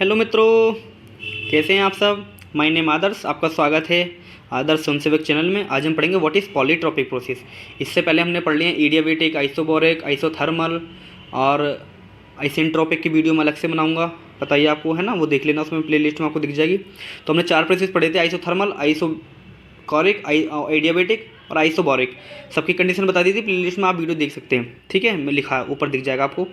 Hello मित्रों, कैसे हैं आप सब। माय नेम आदर्श, आपका स्वागत है आदर्श स्वयंसेवक चैनल में। आज हम पढ़ेंगे व्हाट इज़ पॉलीट्रॉपिक प्रोसेस। इससे पहले हमने पढ़ लिए एडियाबेटिक, आइसोबोरिक, आइसोथर्मल और आइसेंट्रोपिक की वीडियो मैं अलग से बनाऊंगा, बताइए आपको, है ना, वो देख लेना, उसमें प्लेलिस्ट में आपको दिख जाएगी। तो हमने 4 प्रोसेस पढ़े थे, आइसोथर्मल, आइसोकोरिक, एडियाबेटिक और आइसोबोरिक। सबकी कंडीशन बता दी थी, प्लेलिस्ट में आप वीडियो देख सकते हैं, ठीक है, मैं लिखा ऊपर दिख जाएगा आपको।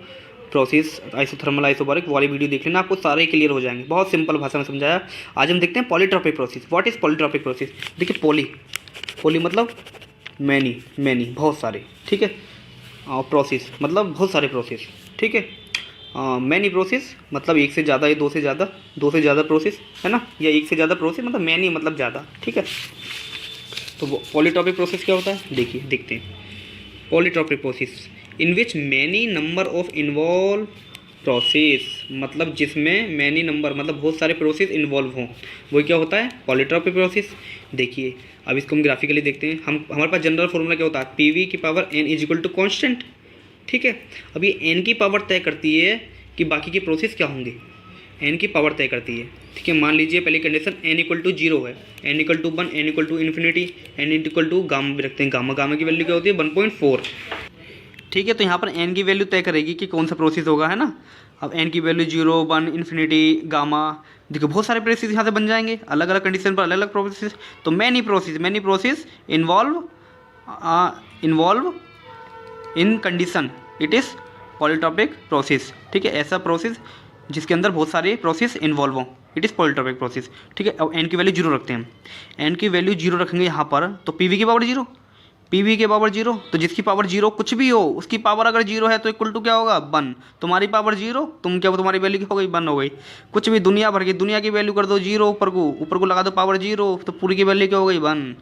प्रोसेस आइसोथर्मल, आइसोबोरिक वाली वीडियो देख लेना, आपको सारे क्लियर हो जाएंगे। बहुत सिंपल भाषा में समझाया। आज हम देखते हैं polytropic process. What is polytropic process. देखिए, पॉली मतलब मैनी बहुत सारे, ठीक है। प्रोसेस मतलब बहुत सारे प्रोसेस, ठीक है। मैनी प्रोसेस मतलब एक से ज़्यादा या दो से ज़्यादा प्रोसेस, है ना, या एक से ज़्यादा प्रोसेस मतलब मैनी मतलब ज़्यादा, ठीक है। तो पॉलीट्रॉपिक प्रोसेस क्या होता है, देखिए देखते हैं। Polytropic process in which many number of involve process, मतलब जिसमें मैनी नंबर मतलब बहुत सारे प्रोसेस इन्वॉल्व हों, वो क्या होता है, पॉलीट्रॉपिक प्रोसेस। देखिए, अब इसको हम ग्राफिकली देखते हैं। हमारे पास जनरल फॉर्मूला क्या होता है, पी वी की power N is equal to constant, ठीक है। अब ये एन की पावर तय करती है कि बाकी के प्रोसेस क्या होंगे, एन की पावर तय करती है, ठीक है। मान लीजिए पहली कंडीशन एन इक्वल टू 0 है, N equal to 1, N equal to infinity, N equal to gamma भी रखते हैं। गामा की वैल्यू क्या होती है, 1.4, ठीक है। तो यहाँ पर एन की वैल्यू तय करेगी कि कौन सा प्रोसेस होगा, है ना। अब एन की वैल्यू 0, 1, इन्फिनिटी, गामा, देखो बहुत सारे प्रोसेस यहाँ से बन जाएंगे, अलग अलग कंडीशन पर अलग अलग प्रोसेस। तो many process involve in condition, it is polytropic process, ठीक है। ऐसा प्रोसेस जिसके अंदर बहुत सारे प्रोसेस इन्वॉल्व हों, इट इज़ पॉलीट्रॉपिक प्रोसेस, ठीक है। अब एन की वैल्यू 0 रखते हैं हम। एन की वैल्यू 0 रखेंगे यहाँ पर, तो पी वी की पावर 0, पी वी के पावर 0, तो जिसकी पावर 0 कुछ भी हो, उसकी पावर अगर 0 है तो इक्वल टू क्या होगा, 1। तुम्हारी पावर 0, तुम क्या, तुम्हारी वैल्यू क्या हो गई, 1 हो गई। कुछ भी दुनिया भर की, दुनिया की वैल्यू कर दो 0, ऊपर को लगा दो पावर 0, तो पूरी की वैल्यू क्या हो गई, 1।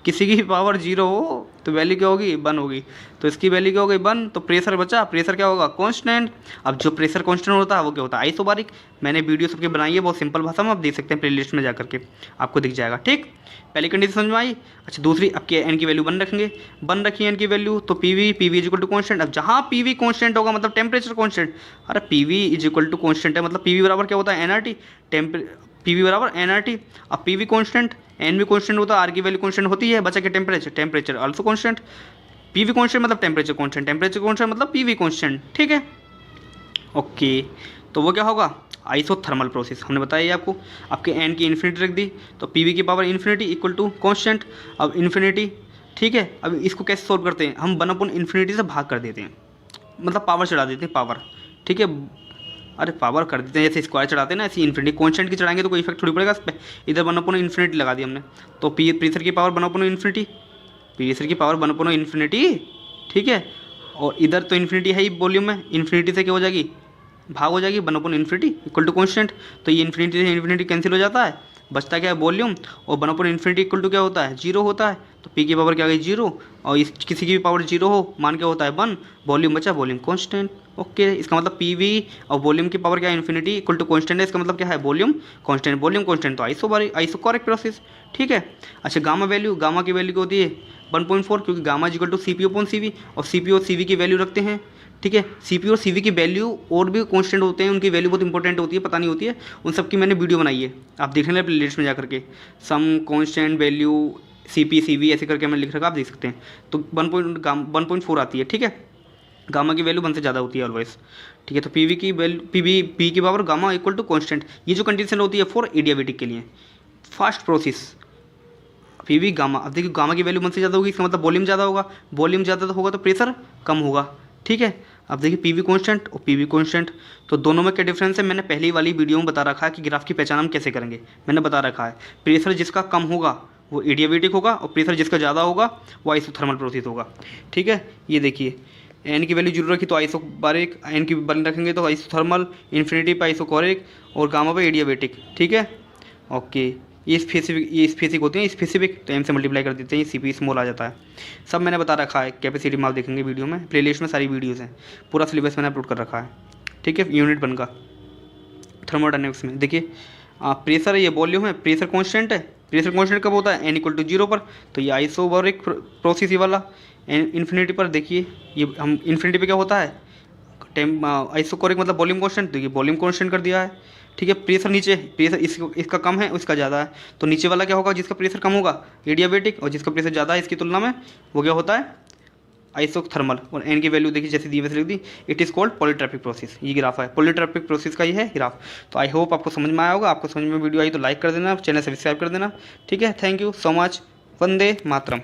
किसी की पावर 0 हो तो वैल्यू क्या होगी, 1 होगी। तो इसकी वैल्यू क्या हो गई, 1। तो प्रेशर बचा, प्रेशर क्या होगा, कांस्टेंट। अब जो प्रेशर कांस्टेंट होता है वो क्या होता है, आइसोबारिक। मैंने वीडियो सबके बनाई है बहुत सिंपल भाषा में, आप देख सकते हैं प्लेलिस्ट में जाकर के, आपको दिख जाएगा, ठीक। पहली कंडीशन समझ में आई। अच्छा, दूसरी, अब एन की वैल्यू 1 रखेंगे, 1 रखी एन की वैल्यू, तो P V is equal to constant. अब जहाँ पी वी कॉन्स्टेंट होगा मतलब टेम्परेचर कॉन्स्टेंट। अरे P V is equal to constant है, मतलब पी वी बराबर क्या होता है, N R T, P V बराबर एन आर टी। अब पी वी कॉन्स्टेंट, एन भी कॉन्स्टेंट होता है, आर की वैल्यू कॉन्स्टेंट होती है, बचा के temperature also constant. P V constant मतलब टेम्परेचर कॉन्स्टेंट मतलब पी वी कॉन्स्टेंट, ठीक है। ओके, तो वो क्या होगा, आइसोथर्मल प्रोसेस, हमने बताया ये आपको। आपके एन की इन्फिनिटी रख दी, तो पी वी की power infinity equal to constant. अब इन्फिनिटी, ठीक है। अब इसको कैसे सोल्व करते हैं, हम 1 इन्फिनिटी से भाग कर देते हैं, मतलब पावर चढ़ा देते हैं, पावर, ठीक है। अरे पावर कर देते हैं, जैसे स्क्वायर चढ़ाते हैं ना, ऐसी इन्फिनिटी कॉन्स्टेंट की चढ़ाएंगे तो कोई इफेक्ट थोड़ी पड़ेगा इस पर। इधर 1 इन्फिनिटी लगा दी हमने, तो प्रेशर की पावर 1 इन्फिनिटी, प्रेशर की पावर 1 इन्फिनिटी, ठीक है। और इधर तो इन्फिनिटी है ही वॉल्यूम में, इन्फिनिटी से क्या हो जाएगी, भाग हो जाएगी, 1 इन्फिनिटी इक्वल टू कॉन्स्टेंट। तो ये इन्फिनिटी से इन्फिनिटी कैंसिल हो जाता है, बचता क्या है, वॉल्यूम। और 1 इन्फिनिटी इक्वल टू क्या होता है, 0 होता है। तो पी की पावर क्या गई, 0, और इस किसी की भी पावर 0 हो, मान क्या होता है, 1, वॉल्यूम बचा, वॉल्यूम कॉन्स्टेंट। ओके, इसका मतलब पी वी और वॉल्यूम की पावर क्या है, इन्फिनिटी इक्वल टू कॉन्स्टेंट है, इसका मतलब क्या है, वॉल्यूम कॉन्स्टेंट, तो आइसोकोरिक प्रोसेस, ठीक है। अच्छा, गामा की वैल्यू क्या होती है, 1.4, क्योंकि gamma is equal to C P upon C V, और सी पी और सी वी की वैल्यू रखते हैं, ठीक है। सीपी और सीवी की वैल्यू और भी कांस्टेंट होते हैं, उनकी वैल्यू बहुत इंपॉर्टेंट होती है, पता नहीं होती है, उन सब की मैंने वीडियो बनाई है, आप देख लें प्लेलिस्ट में जा करके। Some constant value CP CV ऐसे करके मैंने लिख रखा, आप देख सकते हैं। तो 1.4 आती है, ठीक है। गामा की वैल्यू 1 से ज़्यादा होती है ऑलवेज, ठीक है। तो पी वी की वैल्यू, पी की power gamma equal to constant, ये जो कंडीशन होती है फॉर एडियाबेटिक के लिए, fast process, P V gamma. अब देखिए, गामा की वैल्यू 1 से ज़्यादा होगी, इसका मतलब वॉल्यूम ज़्यादा होगा, वॉल्यूम ज़्यादा होगा तो प्रेशर कम होगा, ठीक है। अब देखिए, पी वी कॉन्स्टेंट और पी वी कॉन्स्टेंट, तो दोनों में क्या डिफरेंस है, मैंने पहली वाली वीडियो में बता रखा है कि ग्राफ की पहचान हम कैसे करेंगे, मैंने बता रखा है। प्रेशर जिसका कम होगा वो एडियाबेटिक होगा, और प्रेशर जिसका ज़्यादा होगा वो आइसोथर्मल प्रोसेस होगा, ठीक है। ये देखिए, एन की वैल्यू 0 रखी तो आइसोबारिक, एन की 1 रखेंगे तो आइसोथर्मल, इन्फिनिटी पे आइसोकोरिक, और गामा पे एडियाबेटिक, ठीक है। ओके, ये स्पेसिफिक होती है, स्पेसिफिक टाइम से मल्टीप्लाई कर देते हैं, सी पी स्मॉल आ जाता है। सब मैंने बता रखा है, कैपेसिटी में आप देखेंगे वीडियो में, प्लेलिस्ट में सारी वीडियोज़ हैं, पूरा सिलेबस मैंने अपलोड कर रखा है, ठीक है। यूनिट 1 का थर्मोडायनेमिक्स में देखिए, प्रेशर है, ये वॉल्यूम है, प्रेशर कांस्टेंट है। प्रेशर कांस्टेंट कब होता है, एन इक्वल टू 0 पर, तो ये आइसोबारिक प्रोसेस वाला। इन्फिनिटी पर देखिए, ये हम इन्फिनिटी पे क्या होता है, आइसोकोरिक मतलब वॉल्यूम कांस्टेंट, देखिए वॉल्यूम कांस्टेंट कर दिया है, ठीक है। प्रेशर नीचे, प्रेशर इसका कम है, उसका ज़्यादा है, तो नीचे वाला क्या होगा, जिसका प्रेशर कम होगा एडियाबेटिक, और जिसका प्रेशर ज़्यादा है इसकी तुलना में वो क्या होता है आइसोथर्मल। और एन की वैल्यू देखिए जैसे दी वैसे लिख दी। It is called polytropic process. ये ग्राफ है पॉलीट्रैपिक प्रोसेस का, ये है ग्राफ। तो आई होप आपको समझ में आया होगा। आपको समझ में वीडियो आई तो लाइक कर देना, चैनल सब्सक्राइब कर देना। ठीक है, thank you so much. Vande Mataram.